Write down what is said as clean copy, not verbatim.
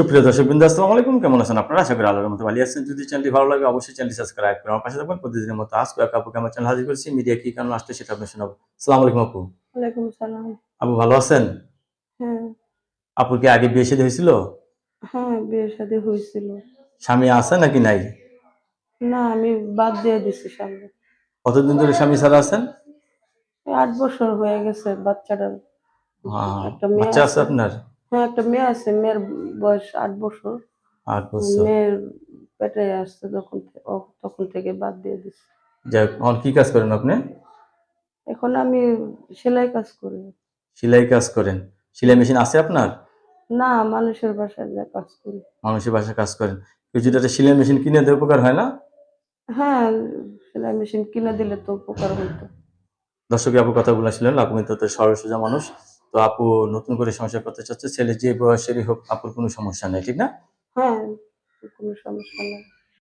সুপ্রিয় দর্শকবৃন্দ, আসসালামু আলাইকুম। কেমন আছেন আপনারা? আশা করি আল্লাহর মতো ভালো আছেন। যদি চ্যানেলটি ভালো লাগে অবশ্যই চ্যানেলটি সাবস্ক্রাইব করে আমার পাশে থাকবেন। প্রতিদিনের মতো আজকে এক আপুকে আমার চ্যানেল হাজির করেছি। মিডিয়া কি কারণে আসছে সেটা আপনার শোনাবো। আসসালামু আলাইকুম আপু। ওয়ালাইকুম সালাম। আপু ভালো আছেন? হ্যাঁ, আপুর কি আগে বিয়ে শাদী হয়েছিল? হ্যাঁ, বিয়ে-শাদী হইছিল। স্বামী আছে নাকি নাই? না, আমি বাদ দিয়ে দিছি স্বামী। কতদিন ধরে স্বামী ছাড়া আছেন? এই ৮ বছর হয়ে গেছে বাচ্চাটার। একটা মেয়ে বাচ্চা আছে আছে। আপনার? হ্যাঁ, একটা মেয়ে আছে। মেয়ের বয়স ৮ বছর। ৮ বছর। মেয়ের পেটে আসছে তখন থেকে বাদ দিয়ে দিছি। যাই হোক, এখন কি কাজ করেন আপনি? এখন আমি সেলাই কাজ করি। সেলাই কাজ করেন। সেলাই হুম। মেশিন আছে আপনার? না, মানুষের বাসায় যেয়ে কাজ করি। মানুষের বাসায় কাজ করেন। কেউ যদি একটা সেলাই মেশিন কিনে দেয় উপকার হয় না? হ্যাঁ, সেলাই মেশিন কিনে দিলে তো উপকার হইতো। দর্শক আপু কথাগুলো শুনলেন। আপু কিন্তু তো সরল সোজা মানুষ। তো আপু নতুন করে সংসার করতে চাচ্ছে। ছেলে যে বয়সেরই হোক আপুর কোনো সমস্যা নেই, ঠিক না? হ্যাঁ, কোনো সমস্যা নাই।